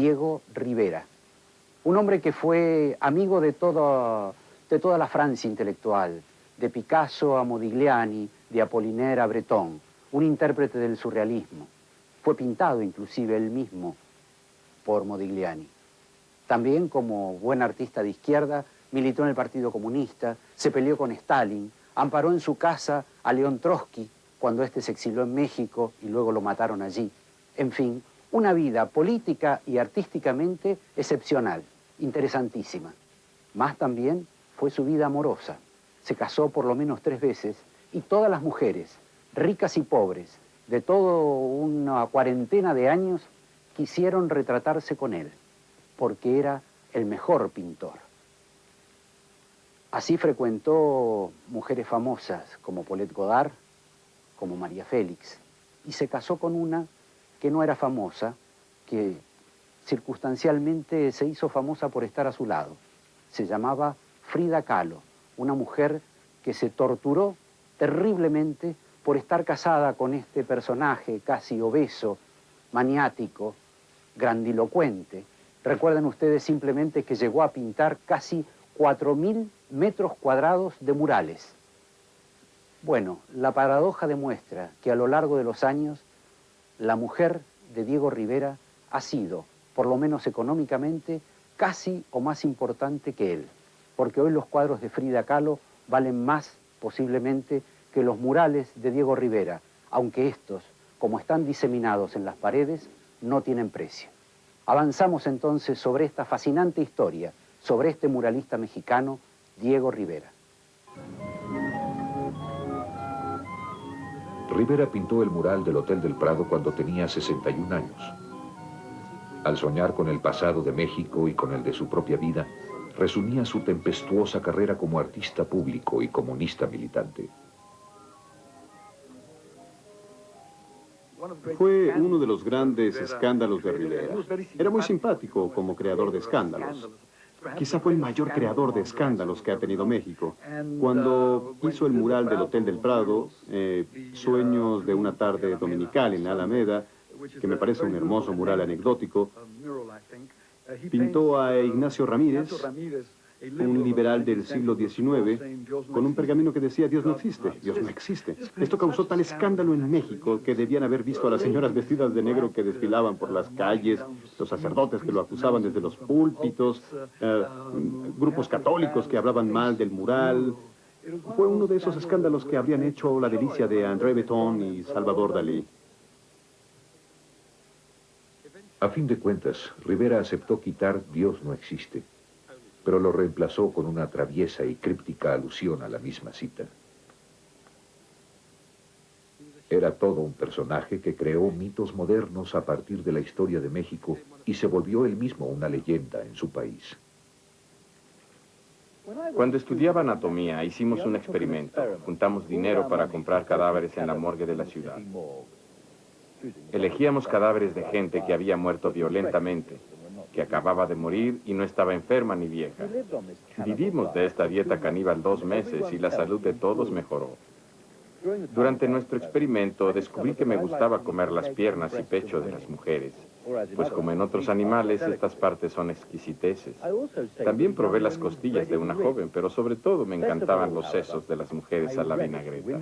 Diego Rivera. Un hombre que fue amigo de toda la Francia intelectual, de Picasso a Modigliani, de Apollinaire a Breton, un intérprete del surrealismo. Fue pintado inclusive él mismo por Modigliani. También como buen artista de izquierda, militó en el Partido Comunista, se peleó con Stalin, amparó en su casa a León Trotsky cuando éste se exilió en México y luego lo mataron allí. En fin, una vida política y artísticamente excepcional, interesantísima. Más también fue su vida amorosa. Se casó por lo menos 3 veces y todas las mujeres, ricas y pobres, de toda una cuarentena de años, quisieron retratarse con él, porque era el mejor pintor. Así frecuentó mujeres famosas como Paulette Goddard, como María Félix, y se casó con una que no era famosa, que circunstancialmente se hizo famosa por estar a su lado. Se llamaba Frida Kahlo, una mujer que se torturó terriblemente por estar casada con este personaje casi obeso, maniático, grandilocuente. Recuerden ustedes simplemente que llegó a pintar casi 4.000 metros cuadrados de murales. Bueno, la paradoja demuestra que a lo largo de los años, la mujer de Diego Rivera ha sido, por lo menos económicamente, casi o más importante que él, porque hoy los cuadros de Frida Kahlo valen más, posiblemente, que los murales de Diego Rivera, aunque estos, como están diseminados en las paredes, no tienen precio. Avanzamos entonces sobre esta fascinante historia, sobre este muralista mexicano, Diego Rivera. Rivera pintó el mural del Hotel del Prado cuando tenía 61 años. Al soñar con el pasado de México y con el de su propia vida, resumía su tempestuosa carrera como artista público y comunista militante. Fue uno de los grandes escándalos de Rivera. Era muy simpático como creador de escándalos. Quizá fue el mayor creador de escándalos que ha tenido México. Cuando hizo el mural del Hotel del Prado, Sueños de una tarde dominical en la Alameda, que me parece un hermoso mural anecdótico, pintó a Ignacio Ramírez, un liberal del siglo XIX, con un pergamino que decía Dios no existe, Dios no existe. Esto causó tal escándalo en México que debían haber visto a las señoras vestidas de negro que desfilaban por las calles, los sacerdotes que lo acusaban desde los púlpitos, grupos católicos que hablaban mal del mural. Fue uno de esos escándalos que habrían hecho la delicia de André Breton y Salvador Dalí. A fin de cuentas, Rivera aceptó quitar Dios no existe, pero lo reemplazó con una traviesa y críptica alusión a la misma cita. Era todo un personaje que creó mitos modernos a partir de la historia de México y se volvió él mismo una leyenda en su país. Cuando estudiaba anatomía, hicimos un experimento. Juntamos dinero para comprar cadáveres en la morgue de la ciudad. Elegíamos cadáveres de gente que había muerto violentamente, que acababa de morir y no estaba enferma ni vieja. Vivimos de esta dieta caníbal 2 meses y la salud de todos mejoró. Durante nuestro experimento descubrí que me gustaba comer las piernas y pecho de las mujeres, pues como en otros animales estas partes son exquisiteces. También probé las costillas de una joven, pero sobre todo me encantaban los sesos de las mujeres a la vinagreta.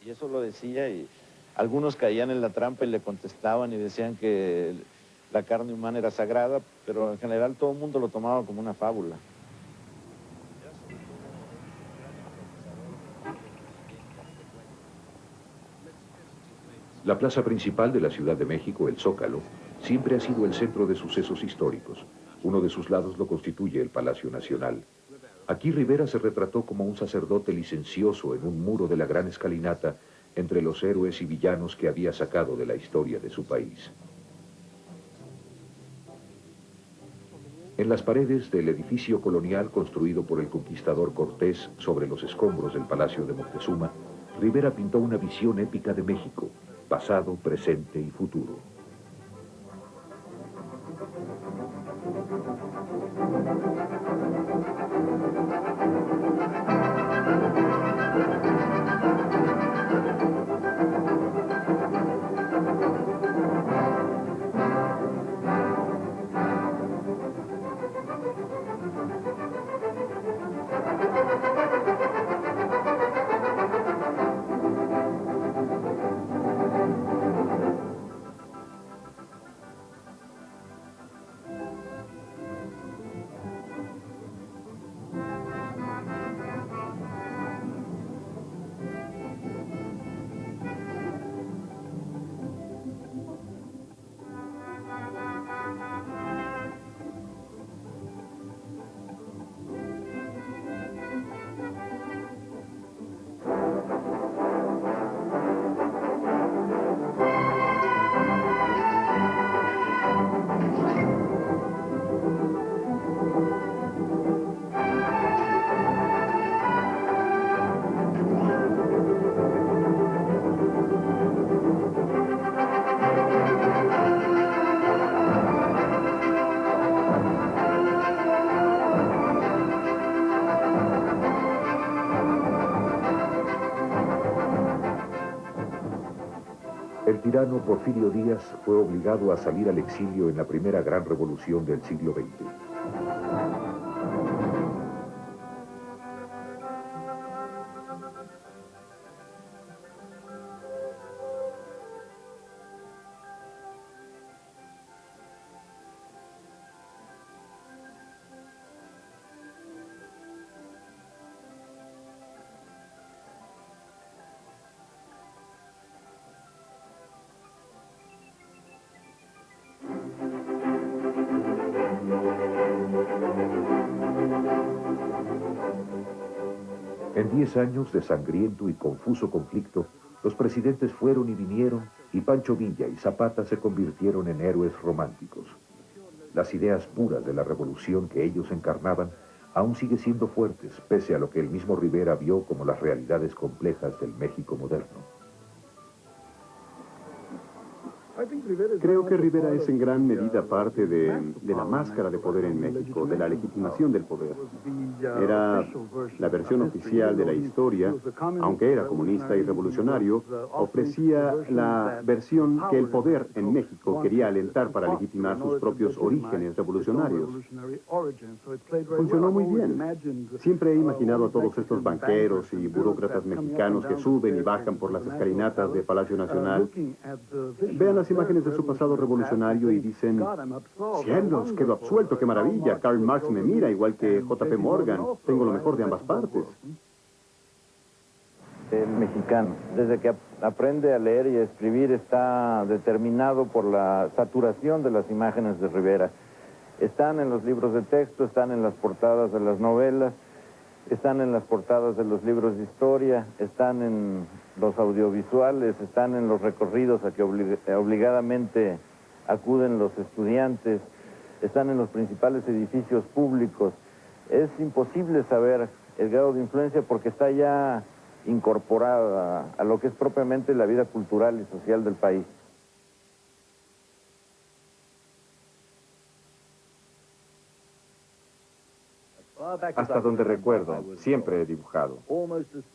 Y eso lo decía y algunos caían en la trampa y le contestaban y decían que la carne humana era sagrada, pero en general todo el mundo lo tomaba como una fábula. La plaza principal de la Ciudad de México, el Zócalo, siempre ha sido el centro de sucesos históricos. Uno de sus lados lo constituye el Palacio Nacional. Aquí Rivera se retrató como un sacerdote licencioso en un muro de la gran escalinata entre los héroes y villanos que había sacado de la historia de su país. En las paredes del edificio colonial construido por el conquistador Cortés sobre los escombros del Palacio de Moctezuma, Rivera pintó una visión épica de México, pasado, presente y futuro. El tirano Porfirio Díaz fue obligado a salir al exilio en la primera gran revolución del siglo XX. En 10 años de sangriento y confuso conflicto, los presidentes fueron y vinieron, y Pancho Villa y Zapata se convirtieron en héroes románticos. Las ideas puras de la revolución que ellos encarnaban aún siguen siendo fuertes, pese a lo que el mismo Rivera vio como las realidades complejas del México moderno. Creo que Rivera es en gran medida parte de la máscara de poder en México, de la legitimación del poder. Era la versión oficial de la historia, aunque era comunista y revolucionario, ofrecía la versión que el poder en México quería alentar para legitimar sus propios orígenes revolucionarios. Funcionó muy bien. Siempre he imaginado a todos estos banqueros y burócratas mexicanos que suben y bajan por las escalinatas de Palacio Nacional. Vean las imágenes de su pasado revolucionario y dicen: ¡cielos, quedo absuelto, qué maravilla! Karl Marx me mira, igual que J.P. Morgan. Tengo lo mejor de ambas partes. El mexicano, desde que aprende a leer y a escribir, está determinado por la saturación de las imágenes de Rivera. Están en los libros de texto, están en las portadas de las novelas, están en las portadas de los libros de historia, están en los audiovisuales, están en los recorridos a que obligadamente acuden los estudiantes, están en los principales edificios públicos. Es imposible saber el grado de influencia porque está ya incorporada a lo que es propiamente la vida cultural y social del país. Hasta donde recuerdo, siempre he dibujado.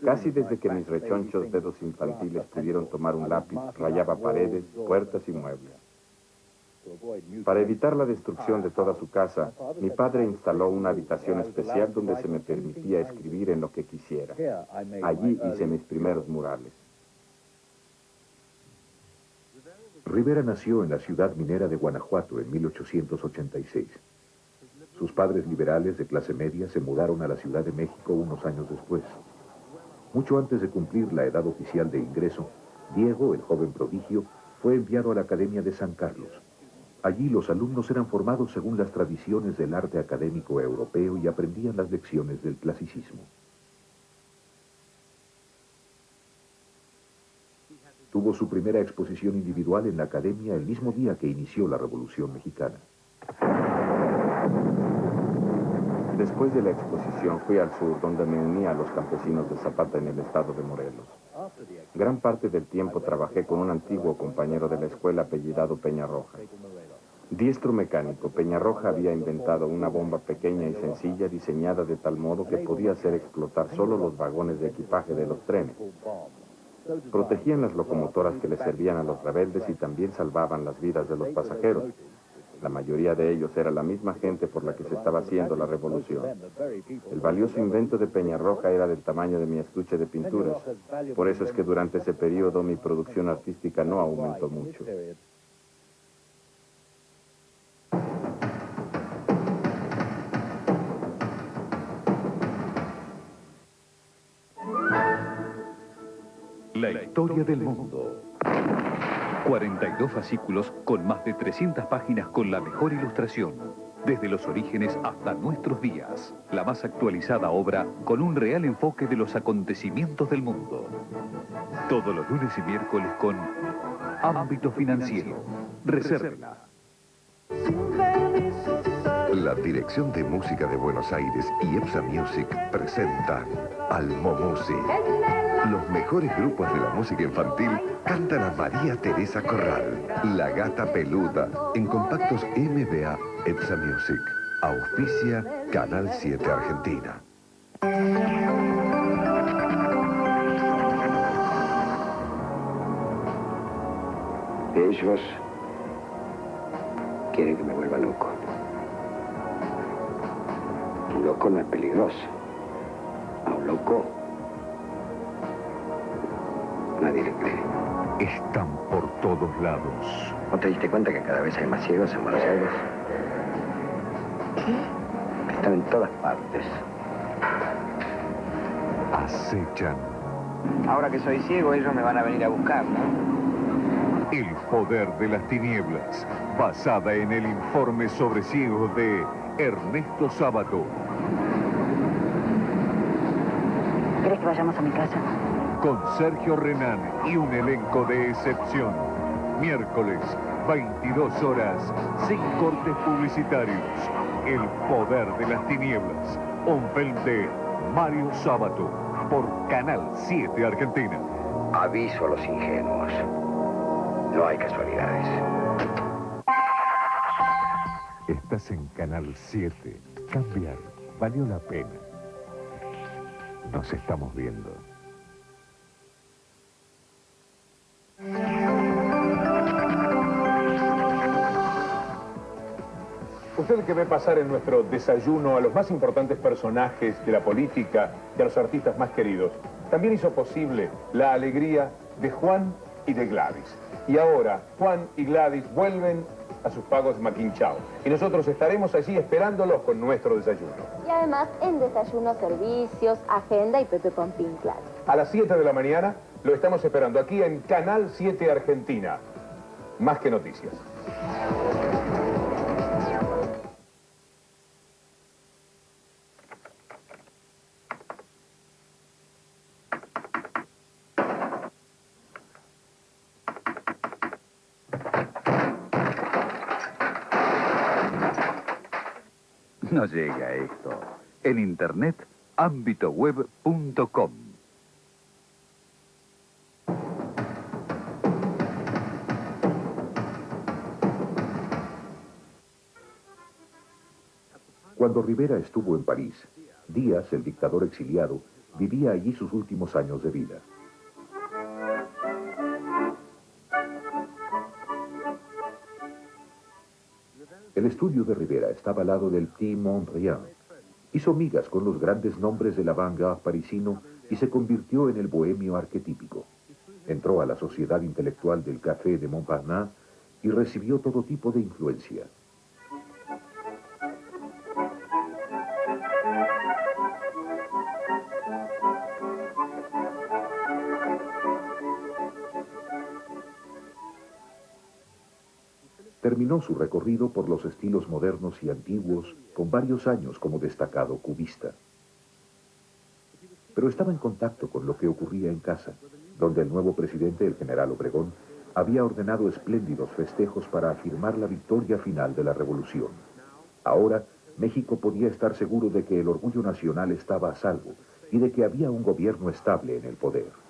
Casi desde que mis rechonchos dedos infantiles pudieron tomar un lápiz, rayaba paredes, puertas y muebles. Para evitar la destrucción de toda su casa, mi padre instaló una habitación especial donde se me permitía escribir en lo que quisiera. Allí hice mis primeros murales. Rivera nació en la ciudad minera de Guanajuato en 1886. Sus padres liberales de clase media se mudaron a la Ciudad de México unos años después. Mucho antes de cumplir la edad oficial de ingreso, Diego, el joven prodigio, fue enviado a la Academia de San Carlos. Allí los alumnos eran formados según las tradiciones del arte académico europeo y aprendían las lecciones del clasicismo. Tuvo su primera exposición individual en la Academia el mismo día que inició la Revolución Mexicana. Después de la exposición fui al sur, donde me uní a los campesinos de Zapata en el estado de Morelos. Gran parte del tiempo trabajé con un antiguo compañero de la escuela apellidado Peñarroja. Diestro mecánico, Peñarroja había inventado una bomba pequeña y sencilla diseñada de tal modo que podía hacer explotar solo los vagones de equipaje de los trenes. Protegían las locomotoras que le servían a los rebeldes y también salvaban las vidas de los pasajeros. La mayoría de ellos era la misma gente por la que se estaba haciendo la revolución. El valioso invento de Peñarroja era del tamaño de mi estuche de pinturas. Por eso es que durante ese periodo mi producción artística no aumentó mucho. La historia del mundo. 42 fascículos con más de 300 páginas con la mejor ilustración. Desde los orígenes hasta nuestros días. La más actualizada obra con un real enfoque de los acontecimientos del mundo. Todos los lunes y miércoles con Ámbito Financiero. Resérvela. La Dirección de Música de Buenos Aires y EPSA Music presentan Almo Music. Los mejores grupos de la música infantil cantan a María Teresa Corral, La Gata Peluda, en compactos MBA EPSA Music. Auspicia Canal 7 Argentina. Ellos quieren que me vuelva loco. Un loco no es peligroso. A un loco nadie le cree. Están por todos lados. ¿No te diste cuenta que cada vez hay más ciegos en Buenos Aires? ¿Qué? Están en todas partes. Acechan. Ahora que soy ciego, ellos me van a venir a buscar, ¿no? El poder de las tinieblas, basada en el informe sobre ciegos de Ernesto Sábato. ¿Quieres que vayamos a mi casa? Con Sergio Renán y un elenco de excepción. Miércoles, 22 horas, sin cortes publicitarios. El poder de las tinieblas. Un film de Mario Sábato, por Canal 7 Argentina. Aviso a los ingenuos. No hay casualidades. Estás en Canal 7. Cambiar valió la pena. Nos estamos viendo. Usted que ve pasar en nuestro desayuno a los más importantes personajes de la política y a los artistas más queridos, también hizo posible la alegría de Juan y de Gladys. Y ahora Juan y Gladys vuelven a sus pagos Maquinchao. Y nosotros estaremos allí esperándolos con nuestro desayuno. Y además en desayuno, servicios, agenda y Pepe Pompín, claro. A las 7 de la mañana lo estamos esperando aquí en Canal 7 Argentina. Más que noticias. No llega a esto. En internet, ambitoweb.com. Cuando Rivera estuvo en París, Díaz, el dictador exiliado, vivía allí sus últimos años de vida. El estudio de Rivera estaba al lado del Petit Mondrian. Hizo migas con los grandes nombres del avant-garde parisino y se convirtió en el bohemio arquetípico. Entró a la sociedad intelectual del Café de Montparnasse y recibió todo tipo de influencia. Terminó su recorrido por los estilos modernos y antiguos, con varios años como destacado cubista. Pero estaba en contacto con lo que ocurría en casa, donde el nuevo presidente, el general Obregón, había ordenado espléndidos festejos para afirmar la victoria final de la revolución. Ahora, México podía estar seguro de que el orgullo nacional estaba a salvo y de que había un gobierno estable en el poder.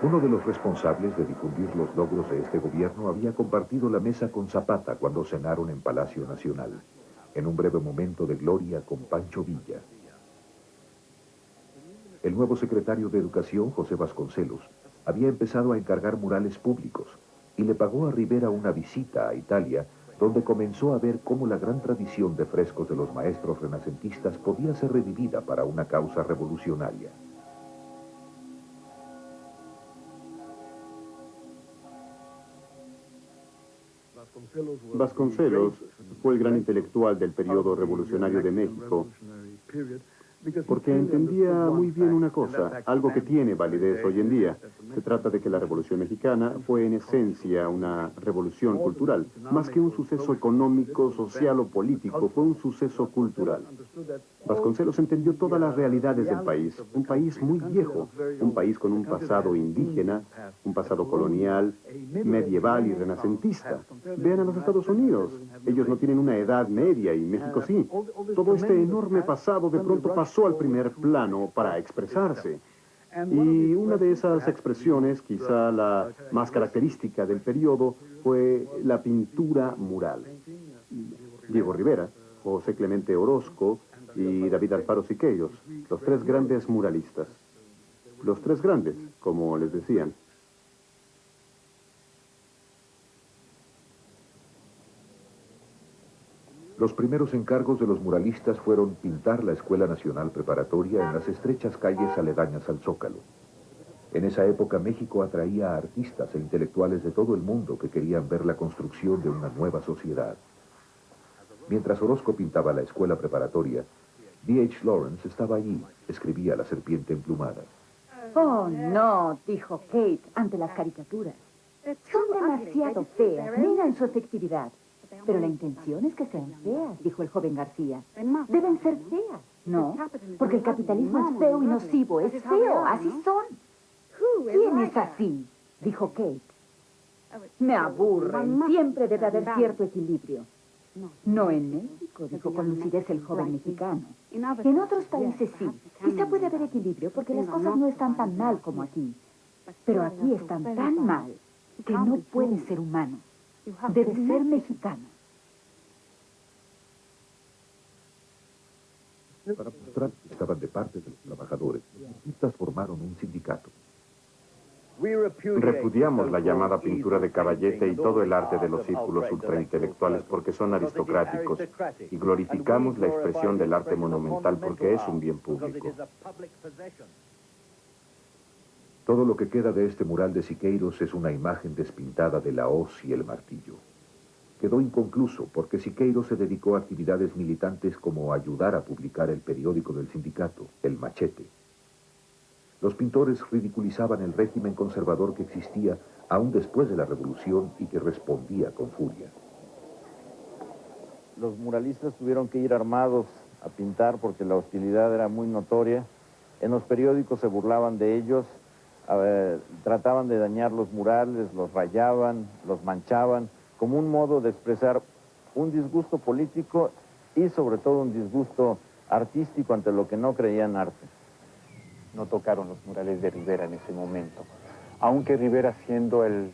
Uno de los responsables de difundir los logros de este gobierno había compartido la mesa con Zapata cuando cenaron en Palacio Nacional, en un breve momento de gloria con Pancho Villa. El nuevo secretario de Educación, José Vasconcelos, había empezado a encargar murales públicos y le pagó a Rivera una visita a Italia, donde comenzó a ver cómo la gran tradición de frescos de los maestros renacentistas podía ser revivida para una causa revolucionaria. Vasconcelos fue el gran intelectual del periodo revolucionario de México, porque entendía muy bien una cosa, algo que tiene validez hoy en día. Se trata de que la Revolución Mexicana fue en esencia una revolución cultural. Más que un suceso económico, social o político, fue un suceso cultural. Vasconcelos entendió todas las realidades del país. Un país muy viejo, un país con un pasado indígena, un pasado colonial, medieval y renacentista. Vean a los Estados Unidos. Ellos no tienen una edad media y México sí. Todo este enorme pasado de pronto pasó al primer plano para expresarse. Y una de esas expresiones, quizá la más característica del periodo, fue la pintura mural. Diego Rivera, José Clemente Orozco y David Alfaro Siqueiros, los tres grandes muralistas. Los tres grandes, como les decían. Los primeros encargos de los muralistas fueron pintar la Escuela Nacional Preparatoria en las estrechas calles aledañas al Zócalo. En esa época México atraía a artistas e intelectuales de todo el mundo que querían ver la construcción de una nueva sociedad. Mientras Orozco pintaba la Escuela Preparatoria, D.H. Lawrence estaba allí, escribía La Serpiente Emplumada. Oh, no, dijo Kate ante las caricaturas. Son demasiado feas, niegan su efectividad. Pero la intención es que sean feas, dijo el joven García. Deben ser feas. No, porque el capitalismo es feo y nocivo. Es feo, así son. ¿Quién es así? Dijo Kate. Me aburren. Siempre debe haber cierto equilibrio. No en México, dijo con lucidez el joven mexicano. En otros países sí. Quizá puede haber equilibrio porque las cosas no están tan mal como aquí. Pero aquí están tan mal que no puede ser humano. Debe ser mexicano. Para mostrar que estaban de parte de los trabajadores, los artistas formaron un sindicato. Repudiamos la llamada pintura de caballete y todo el arte de los círculos ultraintelectuales porque son aristocráticos y glorificamos la expresión del arte monumental porque es un bien público. Todo lo que queda de este mural de Siqueiros es una imagen despintada de la hoz y el martillo. Quedó inconcluso porque Siqueiros se dedicó a actividades militantes como ayudar a publicar el periódico del sindicato, El Machete. Los pintores ridiculizaban el régimen conservador que existía aún después de la revolución y que respondía con furia. Los muralistas tuvieron que ir armados a pintar porque la hostilidad era muy notoria. En los periódicos se burlaban de ellos, trataban de dañar los murales, los rayaban, los manchaban, como un modo de expresar un disgusto político y sobre todo un disgusto artístico ante lo que no creían arte. No tocaron los murales de Rivera en ese momento, aunque Rivera siendo el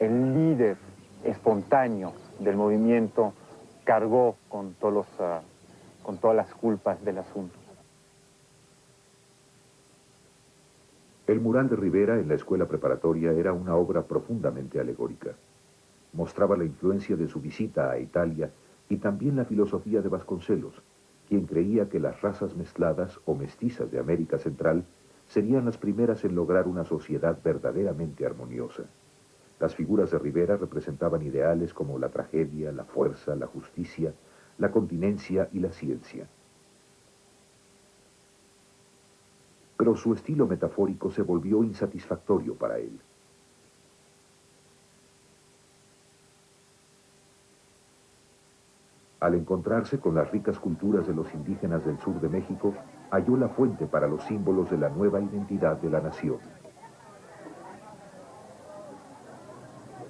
líder espontáneo del movimiento cargó con todas las culpas del asunto. El mural de Rivera en la Escuela Preparatoria era una obra profundamente alegórica. Mostraba la influencia de su visita a Italia y también la filosofía de Vasconcelos, quien creía que las razas mezcladas o mestizas de América Central serían las primeras en lograr una sociedad verdaderamente armoniosa. Las figuras de Rivera representaban ideales como la tragedia, la fuerza, la justicia, la continencia y la ciencia. Pero su estilo metafórico se volvió insatisfactorio para él. Al encontrarse con las ricas culturas de los indígenas del sur de México, halló la fuente para los símbolos de la nueva identidad de la nación.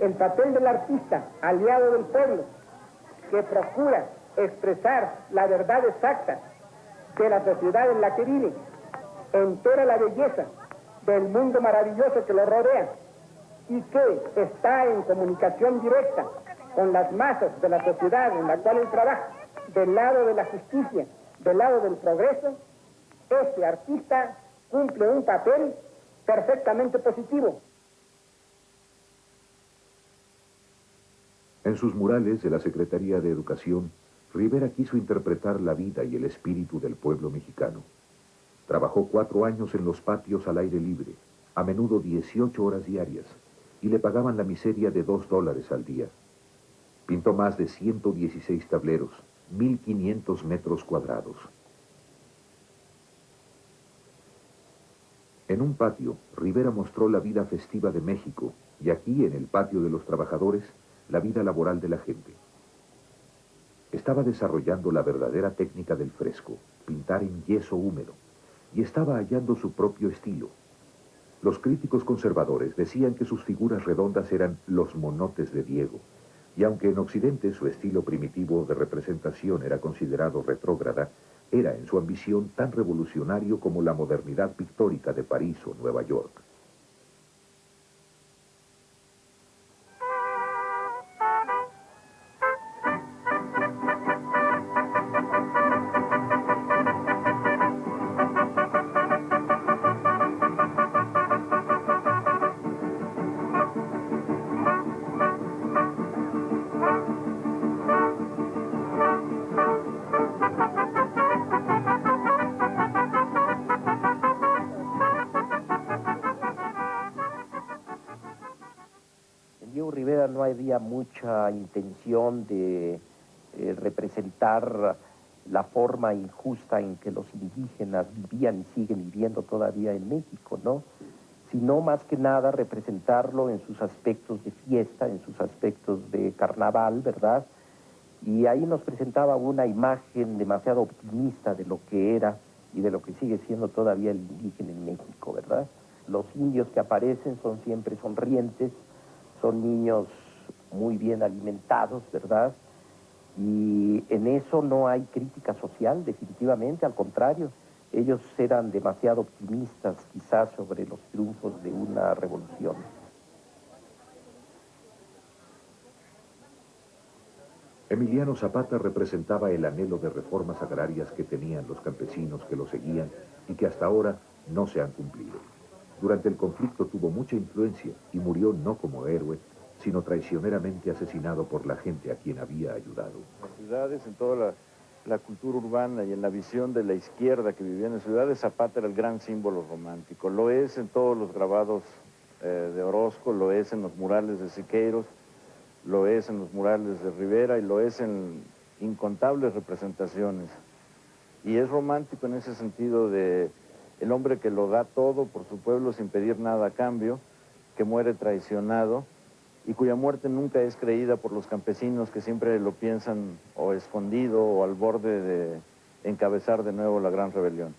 El papel del artista, aliado del pueblo, que procura expresar la verdad exacta de la sociedad en la que vive, en toda la belleza del mundo maravilloso que lo rodea y que está en comunicación directa con las masas de la sociedad en la cual él trabaja, del lado de la justicia, del lado del progreso, este artista cumple un papel perfectamente positivo. En sus murales de la Secretaría de Educación, Rivera quiso interpretar la vida y el espíritu del pueblo mexicano. Trabajó 4 años en los patios al aire libre, a menudo 18 horas diarias, y le pagaban la miseria de $2 al día. Pintó más de 116 tableros, 1.500 metros cuadrados. En un patio, Rivera mostró la vida festiva de México, y aquí, en el patio de los trabajadores, la vida laboral de la gente. Estaba desarrollando la verdadera técnica del fresco, pintar en yeso húmedo, y estaba hallando su propio estilo. Los críticos conservadores decían que sus figuras redondas eran los monotes de Diego, y aunque en Occidente su estilo primitivo de representación era considerado retrógrada, era en su ambición tan revolucionario como la modernidad pictórica de París o Nueva York. no había mucha intención de representar la forma injusta en que los indígenas vivían y siguen viviendo todavía en México, ¿no? Sino más que nada representarlo en sus aspectos de fiesta, en sus aspectos de carnaval, ¿verdad? Y ahí nos presentaba una imagen demasiado optimista de lo que era y de lo que sigue siendo todavía el indígena en México, ¿verdad? Los indios que aparecen son siempre sonrientes, son niños muy bien alimentados, ¿verdad? Y en eso no hay crítica social, definitivamente, al contrario. Ellos eran demasiado optimistas, quizás, sobre los triunfos de una revolución. Emiliano Zapata representaba el anhelo de reformas agrarias que tenían los campesinos que lo seguían y que hasta ahora no se han cumplido. Durante el conflicto tuvo mucha influencia y murió no como héroe, sino traicioneramente asesinado por la gente a quien había ayudado. En las ciudades, en toda la cultura urbana y en la visión de la izquierda que vivía en las ciudades, Zapata era el gran símbolo romántico. Lo es en todos los grabados de Orozco, lo es en los murales de Siqueiros, lo es en los murales de Rivera y lo es en incontables representaciones. Y es romántico en ese sentido de el hombre que lo da todo por su pueblo sin pedir nada a cambio, que muere traicionado y cuya muerte nunca es creída por los campesinos que siempre lo piensan o escondido o al borde de encabezar de nuevo la gran rebelión.